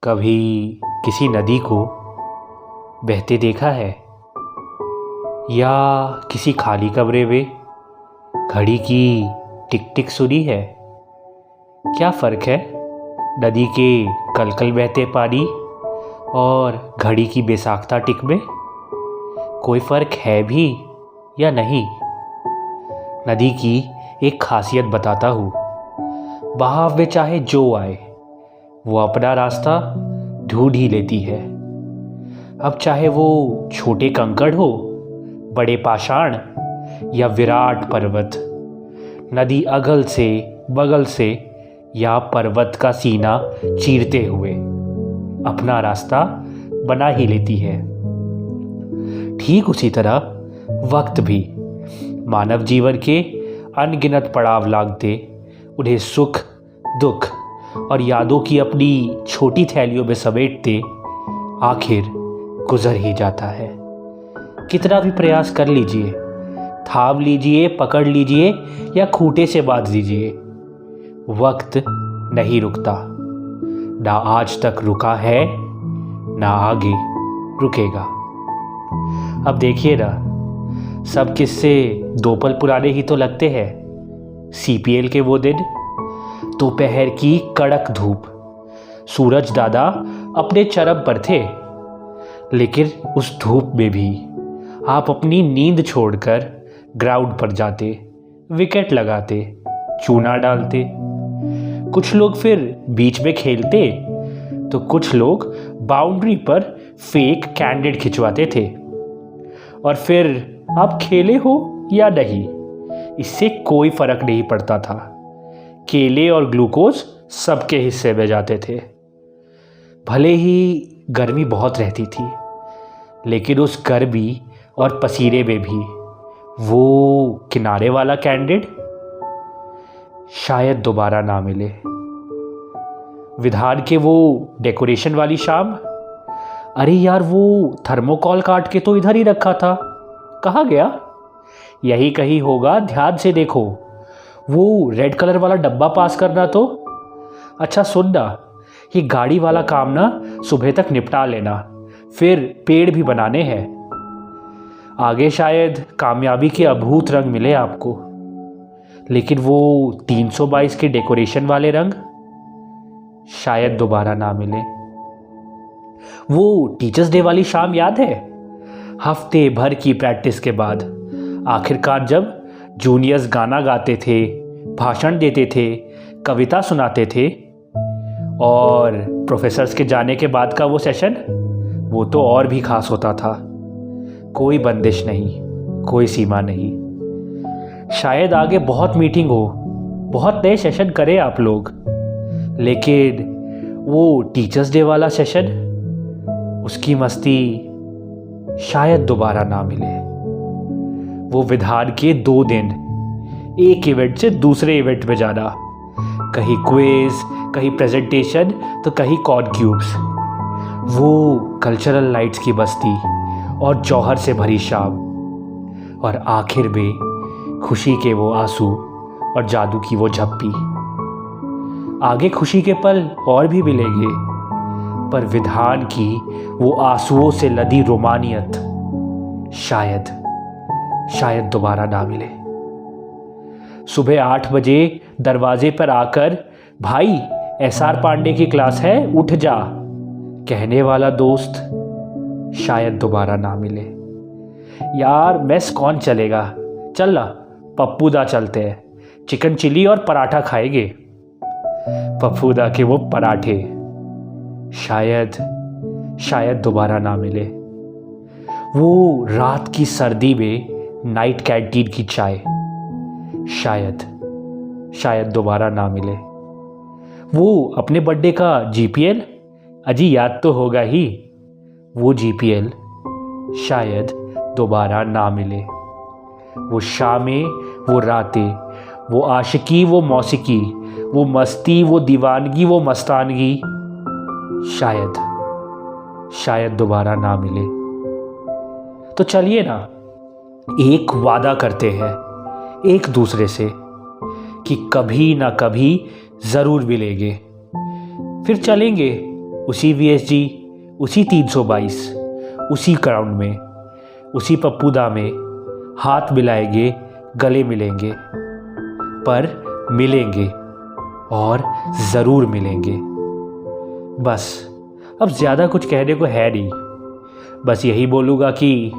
कभी किसी नदी को बहते देखा है या किसी खाली कमरे में घड़ी की टिक टिक सुनी है? क्या फ़र्क है नदी के कलकल बहते पानी और घड़ी की बेसाख्ता टिक में? कोई फ़र्क है भी या नहीं? नदी की एक खासियत बताता हूँ। बहाव में चाहे जो आए वो अपना रास्ता ढूंढ ही लेती है। अब चाहे वो छोटे कंकड़ हो, बड़े पाषाण या विराट पर्वत, नदी अगल से बगल से या पर्वत का सीना चीरते हुए अपना रास्ता बना ही लेती है। ठीक उसी तरह वक्त भी मानव जीवन के अनगिनत पड़ाव लागते उन्हें सुख दुख और यादों की अपनी छोटी थैलियों में समेटते आखिर गुजर ही जाता है। कितना भी प्रयास कर लीजिए, थाम लीजिए, पकड़ लीजिए या खूंटे से बांध लीजिए, वक्त नहीं रुकता। ना आज तक रुका है, ना आगे रुकेगा। अब देखिए ना, सब किस्से दो पल पुराने ही तो लगते हैं। सीपीएल के वो दिन, दोपहर की कड़क धूप, सूरज दादा अपने चरम पर थे, लेकिन उस धूप में भी आप अपनी नींद छोड़कर ग्राउंड पर जाते, विकेट लगाते, चूना डालते। कुछ लोग फिर बीच में खेलते तो कुछ लोग बाउंड्री पर फेक कैंडिड खिंचवाते थे। और फिर आप खेले हो या नहीं, इससे कोई फर्क नहीं पड़ता था। केले और ग्लूकोज सबके हिस्से में जाते थे। भले ही गर्मी बहुत रहती थी, लेकिन उस गर्मी और पसीने में भी वो किनारे वाला कैंडिड शायद दोबारा ना मिले। विधान के वो डेकोरेशन वाली शाम, अरे यार वो थर्मोकॉल काट के तो इधर ही रखा था, कहाँ गया? यही कहीं होगा, ध्यान से देखो। वो रेड कलर वाला डब्बा पास करना तो। अच्छा सुनना, ये गाड़ी वाला काम ना सुबह तक निपटा लेना, फिर पेड़ भी बनाने हैं। आगे शायद कामयाबी के अभूत रंग मिले आपको, लेकिन वो 322 के डेकोरेशन वाले रंग शायद दोबारा ना मिले। वो टीचर्स डे वाली शाम याद है? हफ्ते भर की प्रैक्टिस के बाद आखिरकार जब जूनियर्स गाना गाते थे, भाषण देते थे, कविता सुनाते थे, और प्रोफेसर्स के जाने के बाद का वो सेशन, वो तो और भी खास होता था। कोई बंदिश नहीं, कोई सीमा नहीं। शायद आगे बहुत मीटिंग हो, बहुत नए सेशन करें आप लोग, लेकिन वो टीचर्स डे वाला सेशन, उसकी मस्ती शायद दोबारा ना मिले। वो विधान के 2 दिन एक इवेंट से दूसरे इवेंट में जाना, कहीं क्विज, कहीं प्रेजेंटेशन तो कहीं कॉर्न क्यूब्स। वो कल्चरल लाइट्स की बस्ती और जौहर से भरी शाम, और आखिर में खुशी के वो आंसू और जादू की वो झप्पी। आगे खुशी के पल और भी मिलेंगे, पर विधान की वो आंसुओं से लदी रोमानियत शायद दोबारा ना मिले। सुबह 8 बजे दरवाजे पर आकर, भाई एसआर पांडे की क्लास है, उठ जा, कहने वाला दोस्त शायद दोबारा ना मिले। यार मेस कौन चलेगा, चल ना पप्पू दा चलते हैं, चिकन चिली और पराठा खाएंगे। पप्पू दा के वो पराठे शायद दोबारा ना मिले। वो रात की सर्दी में नाइट कैंटीन की चाय शायद दोबारा ना मिले। वो अपने बर्थडे का जीपीएल, अजी याद तो होगा ही, वो जीपीएल शायद दोबारा ना मिले। वो शामें, वो रातें, वो आशिकी, वो मौसीकी, वो मस्ती, वो दीवानगी, वो मस्तानगी शायद दोबारा ना मिले। तो चलिए ना, एक वादा करते हैं एक दूसरे से कि कभी ना कभी ज़रूर मिलेंगे, फिर चलेंगे उसी VSG, उसी 322, उसी ग्राउंड में, उसी पप्पूदा में हाथ मिलाएंगे, गले मिलेंगे, पर मिलेंगे और ज़रूर मिलेंगे। बस अब ज़्यादा कुछ कहने को है नहीं, बस यही बोलूँगा कि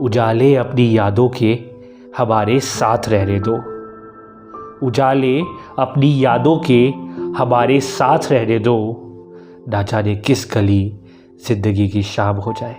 उजाले अपनी यादों के हमारे साथ रहने दो। उजाले अपनी यादों के हमारे साथ रहने दो, ना जाने किस गली ज़िंदगी की शाम हो जाए।